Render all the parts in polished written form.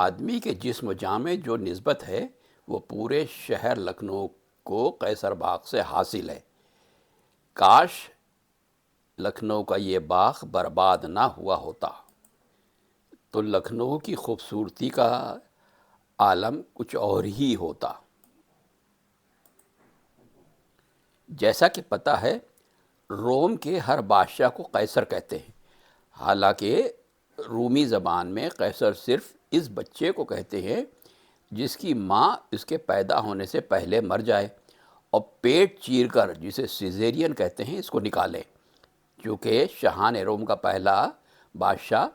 آدمی کے جسم و جاں میں جو نسبت ہے وہ پورے شہر لکھنؤ کو قیصر باغ سے حاصل ہے۔ کاش لکھنؤ کا یہ باغ برباد نہ ہوا ہوتا تو لکھنؤ کی خوبصورتی کا عالم کچھ اور ہی ہوتا۔ جیسا کہ پتہ ہے، روم کے ہر بادشاہ کو قیصر کہتے ہیں، حالانکہ رومی زبان میں قیصر صرف اس بچے کو کہتے ہیں جس کی ماں اس کے پیدا ہونے سے پہلے مر جائے اور پیٹ چیر کر، جسے سیزیرین کہتے ہیں، اس کو نکالے۔ چونکہ شاہان روم کا پہلا بادشاہ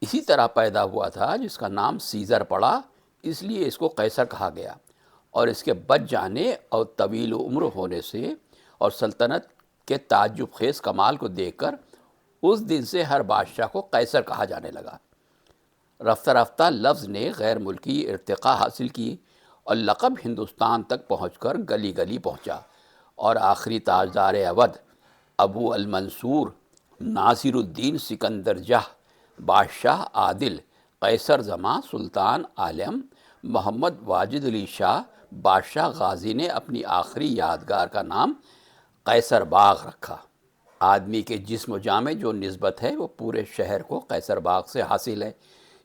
اسی طرح پیدا ہوا تھا جس کا نام سیزر پڑا، اس لیے اس کو قیصر کہا گیا، اور اس کے بچ جانے اور طویل عمر ہونے سے اور سلطنت کے تعجب خیز کمال کو دیکھ کر اس دن سے ہر بادشاہ کو قیصر کہا جانے لگا۔ رفتہ رفتہ لفظ نے غیر ملکی ارتقاء حاصل کی اور لقب ہندوستان تک پہنچ کر گلی گلی پہنچا، اور آخری تاجدار اودھ ابو المنصور ناصر الدین سکندر جاہ بادشاہ عادل قیصر زماں سلطان عالم محمد واجد علی شاہ بادشاہ غازی نے اپنی آخری یادگار کا نام قیصر باغ رکھا۔ آدمی کے جسم و جاں میں جو نسبت ہے وہ پورے شہر کو قیصر باغ سے حاصل ہے۔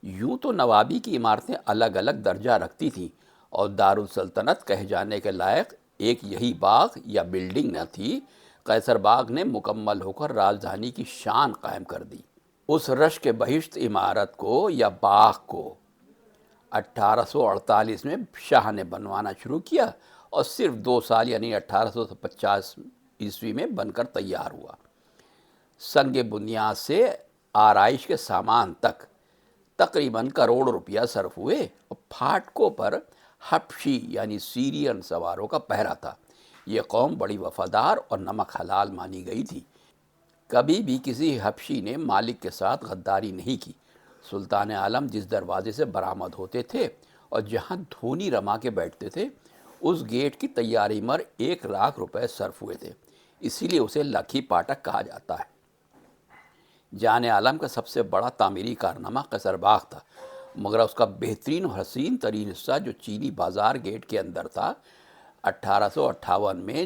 یوں تو نوابی کی عمارتیں الگ الگ درجہ رکھتی تھیں اور دارالسلطنت کہے جانے کے لائق ایک یہی باغ یا بلڈنگ نہ تھی۔ قیصر باغ نے مکمل ہو کر راجدھانی کی شان قائم کر دی۔ اس رشک بہشت عمارت کو یا باغ کو 1848 میں شاہ نے بنوانا شروع کیا اور صرف 2 سال یعنی 1850 میں بن کر تیار ہوا۔ سنگ بنیاد سے آرائش کے سامان تک تقریباً کروڑ روپیہ صرف ہوئے، اور پھاٹکوں پر حبشی یعنی سیرین سواروں کا پہرا تھا۔ یہ قوم بڑی وفادار اور نمک حلال مانی گئی تھی۔ کبھی بھی کسی حبشی نے مالک کے ساتھ غداری نہیں کی۔ سلطان عالم جس دروازے سے برآمد ہوتے تھے اور جہاں دھونی رما کے بیٹھتے تھے، اس گیٹ کی تیاری مر 1 لاکھ روپے صرف ہوئے تھے، اسی لیے اسے لکھی پاٹک کہا جاتا ہے۔ جان عالم کا سب سے بڑا تعمیری کارنامہ قیصر باغ تھا، مگر اس کا بہترین اور حسین ترین حصہ جو چینی بازار گیٹ کے اندر تھا، 1858 میں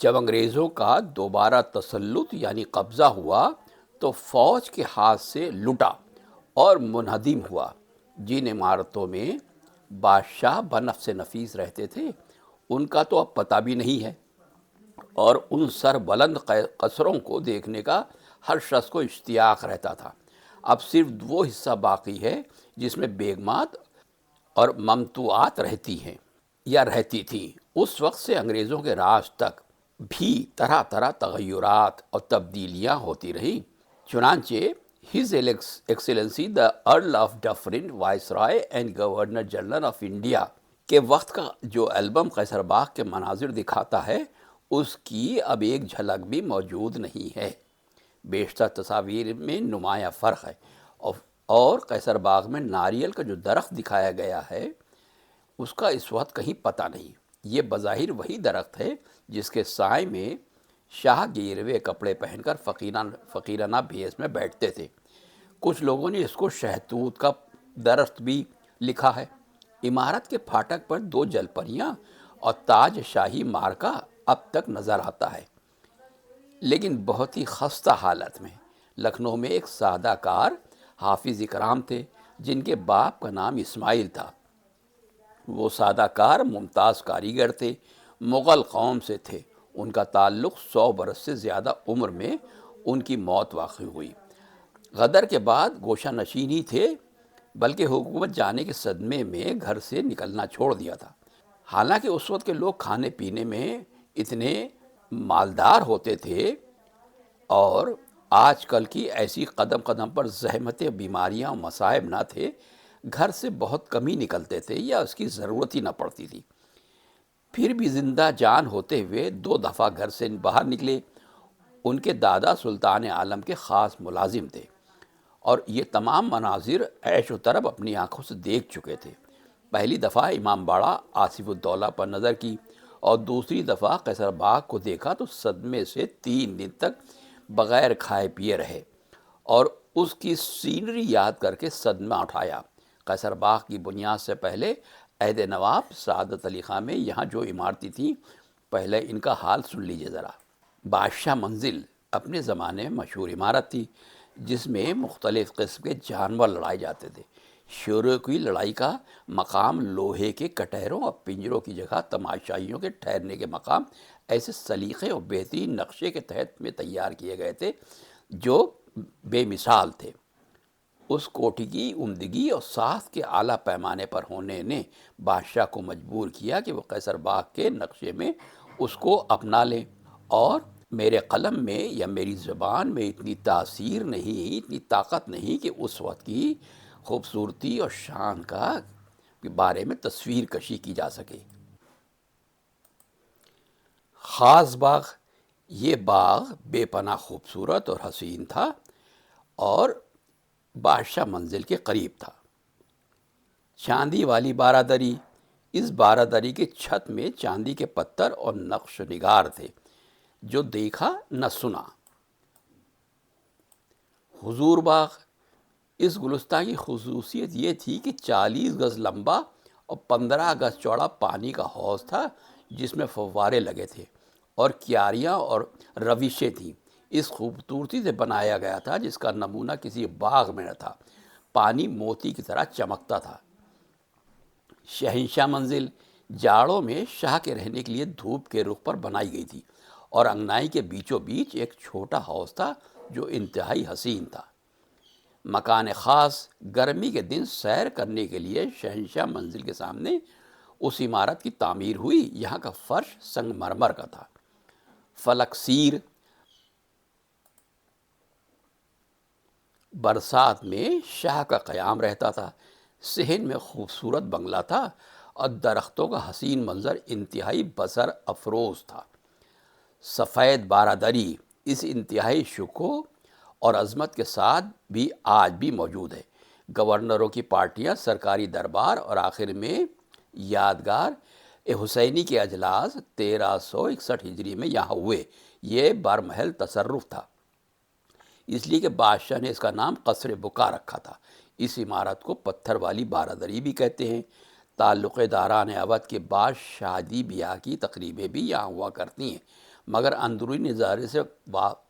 جب انگریزوں کا دوبارہ تسلط یعنی قبضہ ہوا تو فوج کے ہاتھ سے لٹا اور منہدم ہوا۔ جن عمارتوں میں بادشاہ بنفس نفیس رہتے تھے ان کا تو اب پتہ بھی نہیں ہے، اور ان سر بلند قصروں کو دیکھنے کا ہر شخص کو اشتیاق رہتا تھا۔ اب صرف وہ حصہ باقی ہے جس میں بیگمات اور ممتوعات رہتی ہیں یا رہتی تھیں۔ اس وقت سے انگریزوں کے راج تک بھی طرح طرح تغیرات اور تبدیلیاں ہوتی رہیں۔ چنانچہ his Excellency the earl of different viceroy and governor general of India کے وقت کا جو البم قیصر باغ کے مناظر دکھاتا ہے، اس کی اب ایک جھلک بھی موجود نہیں ہے۔ بیشتر تصاویر میں نمایاں فرق ہے، اور قیصر باغ میں ناریل کا جو درخت دکھایا گیا ہے اس کا اس وقت کہیں پتہ نہیں۔ یہ بظاہر وہی درخت ہے جس کے سائے میں شاہ گیروے کپڑے پہن کر فقیرانہ بھیس میں بیٹھتے تھے۔ کچھ لوگوں نے اس کو شہتوت کا درخت بھی لکھا ہے۔ عمارت کے پھاٹک پر 2 جلپریاں اور تاج شاہی مارکا اب تک نظر آتا ہے، لیکن بہت ہی خستہ حالت میں۔ لکھنؤ میں ایک سادہ کار حافظ اکرام تھے جن کے باپ کا نام اسماعیل تھا۔ وہ سادہ کار ممتاز کاریگر تھے، مغل قوم سے تھے۔ ان کا تعلق 100 برس سے زیادہ عمر میں ان کی موت واقع ہوئی۔ غدر کے بعد گوشہ نشین ہی تھے، بلکہ حکومت جانے کے صدمے میں گھر سے نکلنا چھوڑ دیا تھا۔ حالانکہ اس وقت کے لوگ کھانے پینے میں اتنے مالدار ہوتے تھے، اور آج کل کی ایسی قدم قدم پر زحمتیں، بیماریاں اور مصائب نہ تھے، گھر سے بہت کم ہی نکلتے تھے یا اس کی ضرورت ہی نہ پڑتی تھی۔ پھر بھی زندہ جان ہوتے ہوئے 2 دفعہ گھر سے باہر نکلے۔ ان کے دادا سلطان عالم کے خاص ملازم تھے، اور یہ تمام مناظر عیش و طرب اپنی آنکھوں سے دیکھ چکے تھے۔ پہلی دفعہ امام باڑہ آصف الدولہ پر نظر کی، اور دوسری دفعہ قیصر باغ کو دیکھا تو صدمے سے 3 دن تک بغیر کھائے پیے رہے، اور اس کی سینری یاد کر کے صدمہ اٹھایا۔ قیصر باغ کی بنیاد سے پہلے عہد نواب سعادت علی خان میں یہاں جو عمارتیں تھیں، پہلے ان کا حال سن لیجیے ذرا۔ بادشاہ منزل اپنے زمانے میں مشہور عمارت تھی، جس میں مختلف قسم کے جانور لڑائے جاتے تھے۔ شیروں کی لڑائی کا مقام لوہے کے کٹہروں اور پنجروں کی جگہ تماشائیوں کے ٹھہرنے کے مقام ایسے سلیقے اور بہترین نقشے کے تحت میں تیار کیے گئے تھے جو بے مثال تھے۔ اس کوٹھی کی عمدگی اور ساخت کے اعلیٰ پیمانے پر ہونے نے بادشاہ کو مجبور کیا کہ وہ قیصر باغ کے نقشے میں اس کو اپنا لیں، اور میرے قلم میں یا میری زبان میں اتنی تاثیر نہیں، اتنی طاقت نہیں کہ اس وقت کی خوبصورتی اور شان کا بارے میں تصویر کشی کی جا سکے۔ خاص باغ، یہ باغ بے پناہ خوبصورت اور حسین تھا اور بادشاہ منزل کے قریب تھا۔ چاندی والی بارادری، اس بارادری کے چھت میں چاندی کے پتھر اور نقش و نگار تھے، جو دیکھا نہ سنا۔ حضور باغ، اس گلستان کی خصوصیت یہ تھی کہ 40 گز لمبا اور 15 گز چوڑا پانی کا حوض تھا، جس میں فوارے لگے تھے اور کیاریاں اور روشیں تھیں۔ اس خوبصورتی سے بنایا گیا تھا جس کا نمونہ کسی باغ میں نہ تھا۔ پانی موتی کی طرح چمکتا تھا۔ شہنشاہ منزل جاڑوں میں شاہ کے رہنے کے لیے دھوپ کے رخ پر بنائی گئی تھی، اور انگنائی کے بیچوں بیچ ایک چھوٹا حوض تھا جو انتہائی حسین تھا۔ مکان خاص، گرمی کے دن سیر کرنے کے لیے شہنشاہ منزل کے سامنے اس عمارت کی تعمیر ہوئی۔ یہاں کا فرش سنگ مرمر کا تھا۔ فلک سیر، برسات میں شاہ کا قیام رہتا تھا۔ صحن میں خوبصورت بنگلہ تھا اور درختوں کا حسین منظر انتہائی بصر افروز تھا۔ سفید بارادری اس انتہائی شکوہ اور عظمت کے ساتھ بھی آج بھی موجود ہے۔ گورنروں کی پارٹیاں، سرکاری دربار اور آخر میں یادگار حسینی کے اجلاس 1361 ہجری میں یہاں ہوئے۔ یہ برمحل تصرف تھا، اس لیے کہ بادشاہ نے اس کا نام قصر بقا رکھا تھا۔ اس عمارت کو پتھر والی بارادری بھی کہتے ہیں۔ تعلق داران اودھ کے بعد شادی بیاہ کی تقریبیں بھی یہاں ہوا کرتی ہیں، مگر اندرونی نظارے سے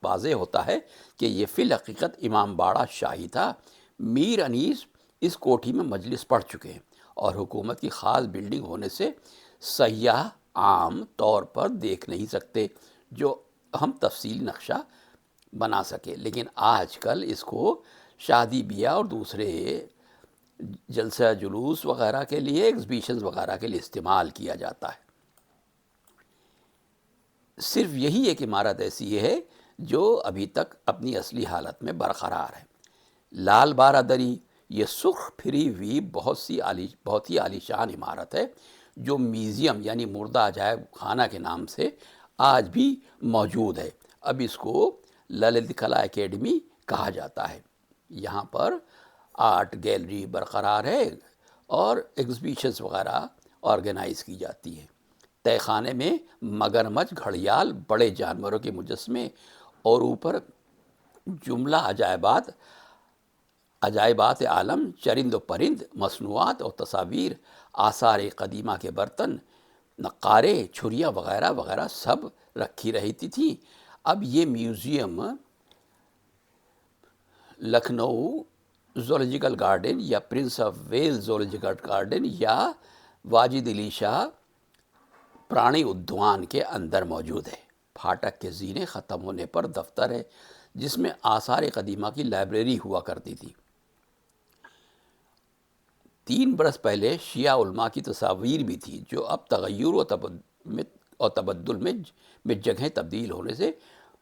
واضح ہوتا ہے کہ یہ فی الحقیقت امام باڑہ شاہی تھا۔ میر انیس اس کوٹھی میں مجلس پڑھ چکے ہیں، اور حکومت کی خاص بلڈنگ ہونے سے سیاح عام طور پر دیکھ نہیں سکتے جو ہم تفصیلی نقشہ بنا سکے، لیکن آج کل اس کو شادی بیاہ اور دوسرے جلسہ جلوس وغیرہ کے لیے، ایگزیبیشنز وغیرہ کے لیے استعمال کیا جاتا ہے۔ صرف یہی ایک عمارت ایسی ہے جو ابھی تک اپنی اصلی حالت میں برقرار ہے۔ لال بارادری، یہ سرخ پھری ہوئی بہت ہی عالیشان عمارت ہے جو میوزیم یعنی مردہ عجائب خانہ کے نام سے آج بھی موجود ہے۔ اب اس کو للت کلا اکیڈمی کہا جاتا ہے۔ یہاں پر آرٹ گیلری برقرار ہے اور ایگزیبیشنز وغیرہ آرگنائز کی جاتی ہیں۔ تہہ خانے میں مگرمچھ، گھڑیال، بڑے جانوروں کے مجسمے اور اوپر جملہ عجائبات عالم، چرند و پرند، مصنوعات اور تصاویر، آثار قدیمہ کے برتن، نقارے، چھریاں وغیرہ وغیرہ سب رکھی رہتی تھیں۔ اب یہ میوزیم لکھنؤ زولوجیکل گارڈن یا prince of Wales zoological garden یا واجد علی شاہ پرانی ادیان کے اندر موجود ہے۔ پھاٹک کے زینے ختم ہونے پر دفتر ہے جس میں آثار قدیمہ کی لائبریری ہوا کرتی تھی۔ 3 برس پہلے شیعہ علماء کی تصاویر بھی تھی جو اب تغیر و تبدل میں جگہیں تبدیل ہونے سے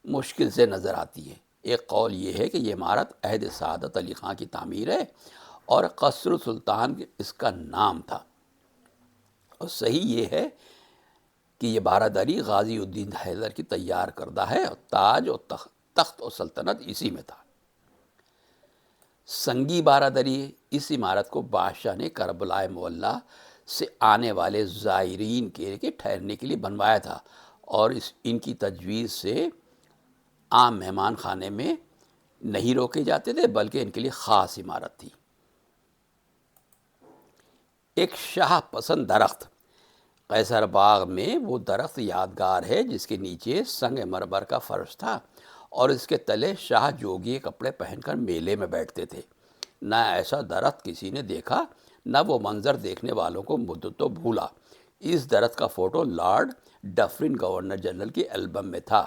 مشکل سے نظر آتی ہیں۔ ایک قول یہ ہے کہ یہ عمارت عہد سعادت علی خان کی تعمیر ہے اور قصر سلطان اس کا نام تھا، اور صحیح یہ ہے کہ یہ بارادری غازی الدین حیدر کی تیار کردہ ہے، اور تاج اور تخت اور سلطنت اسی میں تھا۔ سنگی بارادری، اس عمارت کو بادشاہ نے کربلائے معلیٰ سے آنے والے زائرین کے ٹھہرنے کے لیے بنوایا تھا، اور ان کی تجویز سے عام مہمان خانے میں نہیں روکے جاتے تھے، بلکہ ان کے لیے خاص عمارت تھی۔ ایک شاہ پسند درخت قیصر باغ میں وہ درخت یادگار ہے جس کے نیچے سنگ مرمر کا فرش تھا اور اس کے تلے شاہ جوگی کپڑے پہن کر میلے میں بیٹھتے تھے۔ نہ ایسا درخت کسی نے دیکھا، نہ وہ منظر دیکھنے والوں کو مدتوں بھولا۔ اس درخت کا photo lord different governor general کی البم میں تھا۔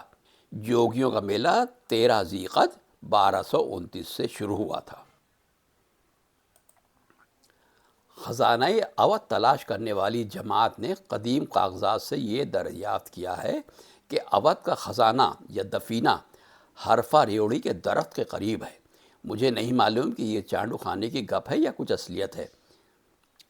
جوگیوں کا میلہ 13 ذی القعدہ 1229 سے شروع ہوا تھا۔ خزانہ اودھ تلاش کرنے والی جماعت نے قدیم کاغذات سے یہ دریافت کیا ہے کہ اودھ کا خزانہ یا دفینہ حرفہ ریوڑی کے درخت کے قریب ہے۔ مجھے نہیں معلوم کہ یہ چانڈو خانے کی گپ ہے یا کچھ اصلیت ہے۔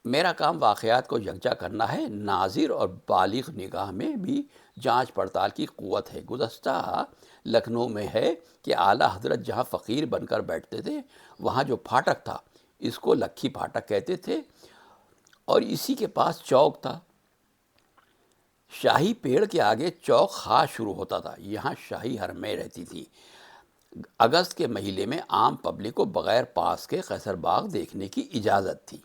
میرا کام واقعات کو یکجا کرنا ہے۔ ناظر اور بالغ نگاہ میں بھی جانچ پڑتال کی قوت ہے۔ گزشتہ لکھنؤ میں ہے کہ اعلیٰ حضرت جہاں فقیر بن کر بیٹھتے تھے وہاں جو پھاٹک تھا اس کو لکھی پھاٹک کہتے تھے اور اسی کے پاس چوک تھا۔ شاہی پیڑ کے آگے چوک خاص شروع ہوتا تھا۔ یہاں شاہی حرمیں رہتی تھیں۔ اگست کے مہینے میں عام پبلک کو بغیر پاس کے قیصر باغ دیکھنے کی اجازت تھی۔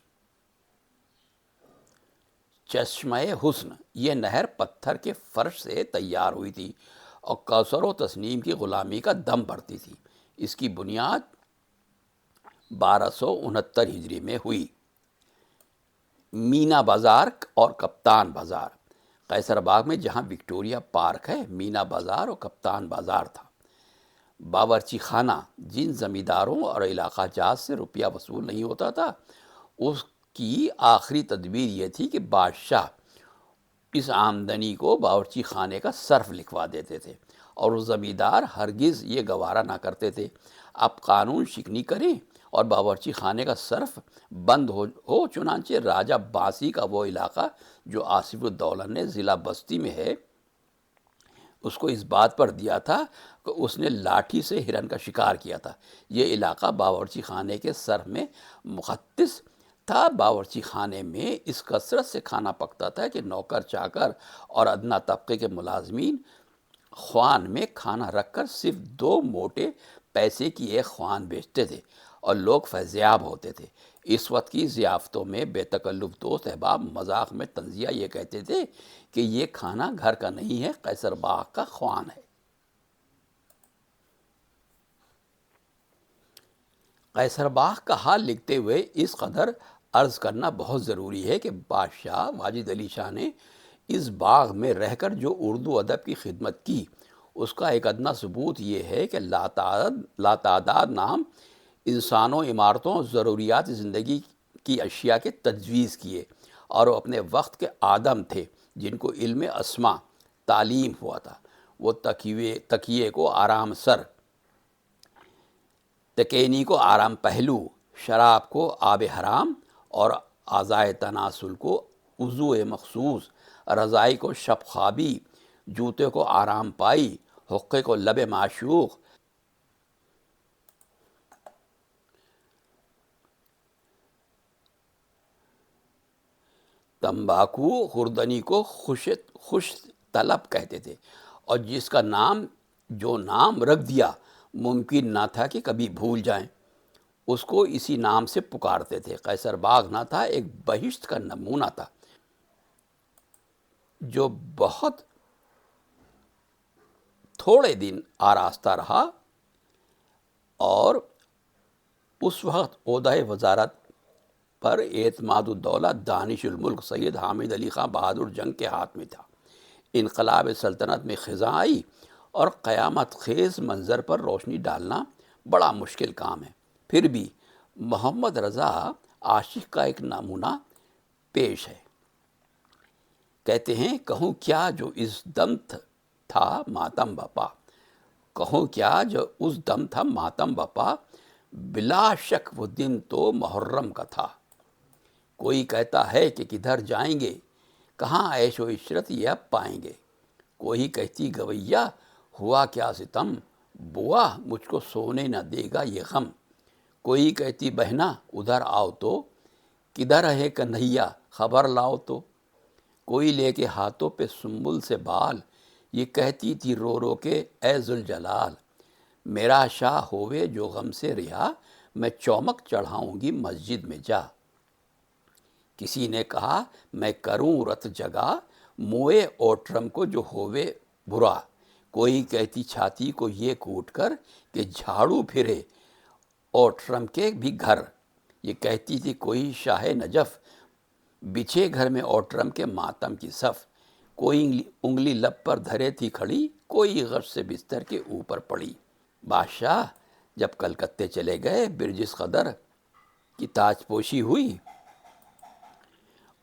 چشمہ حسن، یہ نہر پتھر کے فرش سے تیار ہوئی تھی اور کوثر و تسنیم کی غلامی کا دم بھرتی تھی۔ اس کی بنیاد 1269 ہجری میں ہوئی۔ مینا بازار اور کپتان بازار، قیصر باغ میں جہاں وکٹوریہ پارک ہے مینا بازار اور کپتان بازار تھا۔ باورچی خانہ، جن زمینداروں اور علاقہ جات سے روپیہ وصول نہیں ہوتا تھا اس کی آخری تدبیر یہ تھی کہ بادشاہ اس آمدنی کو باورچی خانے کا صرف لکھوا دیتے تھے اور وہ زمیندار ہرگز یہ گوارا نہ کرتے تھے اب قانون شکنی کریں اور باورچی خانے کا صرف بند ہو۔ چنانچہ راجہ باسی کا وہ علاقہ جو آصف الدولہ نے ضلع بستی میں ہے اس کو اس بات پر دیا تھا کہ اس نے لاٹھی سے ہرن کا شکار کیا تھا۔ یہ علاقہ باورچی خانے کے صرف میں مختص تھا۔ باورچی خانے میں اس کثرت سے کھانا پکتا تھا کہ نوکر چاکر اور ادنا طبقے کے ملازمین خوان میں کھانا رکھ کر صرف 2 موٹے پیسے کی ایک خوان بیچتے تھے اور لوگ فیضیاب ہوتے تھے۔ اس وقت کی ضیافتوں میں بے تکلف دوست احباب مذاق میں طنزیہ یہ کہتے تھے کہ یہ کھانا گھر کا نہیں ہے، قیصر باغ کا خوان ہے۔ قیصر باغ کا حال لکھتے ہوئے اس قدر عرض کرنا بہت ضروری ہے کہ بادشاہ واجد علی شاہ نے اس باغ میں رہ کر جو اردو ادب کی خدمت کی اس کا ایک ادنا ثبوت یہ ہے کہ لاتعداد نام انسانوں، عمارتوں، ضروریات زندگی کی اشیاء کے تجویز کیے اور وہ اپنے وقت کے آدم تھے جن کو علم اسما تعلیم ہوا تھا۔ وہ تکیے کو آرام سر، تکینی کو آرام پہلو، شراب کو آب حرام اور اعضائے تناسل کو عضو مخصوص، رضائی کو شب خوابی، جوتے کو آرام پائی، حقے کو لب معشوق، تمباکو خوردنی کو خوش طلب کہتے تھے اور جس کا جو نام رکھ دیا ممکن نہ تھا کہ کبھی بھول جائیں اس کو اسی نام سے پکارتے تھے۔ قیصر باغ نہ تھا، ایک بہشت کا نمونہ تھا جو بہت تھوڑے دن آراستہ رہا اور اس وقت عہدہ وزارت پر اعتماد الدولہ دانش الملک سید حامد علی خان بہادر جنگ کے ہاتھ میں تھا۔ انقلاب سلطنت میں خزاں آئی اور قیامت خیز منظر پر روشنی ڈالنا بڑا مشکل کام ہے۔ پھر بھی محمد رضا عاشق کا ایک نمونہ پیش ہے۔ کہتے ہیں کہوں کیا جو اس دم تھا ماتم بپا، کہوں کیا جو اس دم تھا ماتم بپا، بلا شک وہ دن تو محرم کا تھا۔ کوئی کہتا ہے کہ کدھر جائیں گے، کہاں عیش و عشرت یہ اب پائیں گے۔ کوئی کہتی گویا ہوا کیا ستم، بوا مجھ کو سونے نہ دے گا یہ غم۔ کوئی کہتی بہنا ادھر آؤ تو، کدھر ہے کنہیا خبر لاؤ تو۔ کوئی لے کے ہاتھوں پہ سنبل سے بال، یہ کہتی تھی رو رو کے اے ذوالجلال، میرا شاہ ہووے جو غم سے رہا، میں چومک چڑھاؤں گی مسجد میں جا۔ کسی نے کہا میں کروں رت جگا، موئے اوٹرم کو جو ہووے برا۔ کوئی کہتی چھاتی کو یہ کوٹ کر کہ جھاڑو پھرے اوٹرم کے بھی گھر۔ یہ کہتی تھی کوئی شاہ نجف، بچھے گھر میں اوٹرم کے ماتم کی صف۔ کوئی انگلی لب پر دھرے تھی کھڑی، کوئی غش سے بستر کے اوپر پڑی۔ بادشاہ جب کلکتے چلے گئے، برجس قدر کی تاج پوشی ہوئی،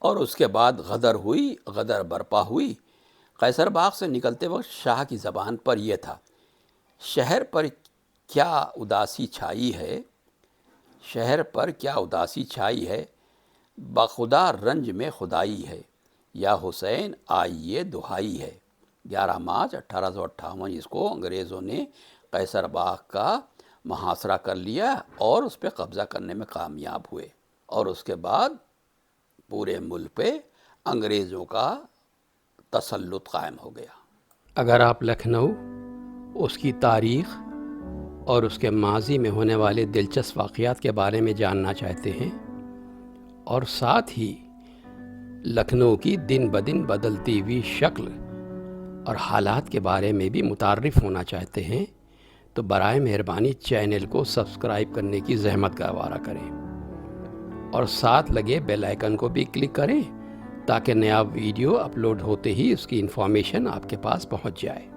اور اس کے بعد غدر ہوئی، غدر برپا ہوئی۔ قیصر باغ سے نکلتے وقت شاہ کی زبان پر یہ تھا، شہر پر کیا اداسی چھائی ہے، شہر پر کیا اداسی چھائی ہے، بخدا رنج میں خدائی ہے، یا حسین آئیے دہائی ہے۔ 11 مارچ 1858 اس کو انگریزوں نے قیصر باغ کا محاصرہ کر لیا اور اس پہ قبضہ کرنے میں کامیاب ہوئے، اور اس کے بعد پورے ملک پہ انگریزوں کا تسلط قائم ہو گیا۔ اگر آپ لکھنؤ، اس کی تاریخ اور اس کے ماضی میں ہونے والے دلچسپ واقعات کے بارے میں جاننا چاہتے ہیں، اور ساتھ ہی لکھنؤ کی دن بدن بدلتی ہوئی شکل اور حالات کے بارے میں بھی متعارف ہونا چاہتے ہیں، تو برائے مہربانی چینل کو سبسکرائب کرنے کی زحمت گوارا کریں، اور ساتھ لگے بیل آئیکن کو بھی کلک کریں تاکہ نیا ویڈیو اپلوڈ ہوتے ہی اس کی انفارمیشن آپ کے پاس پہنچ جائے۔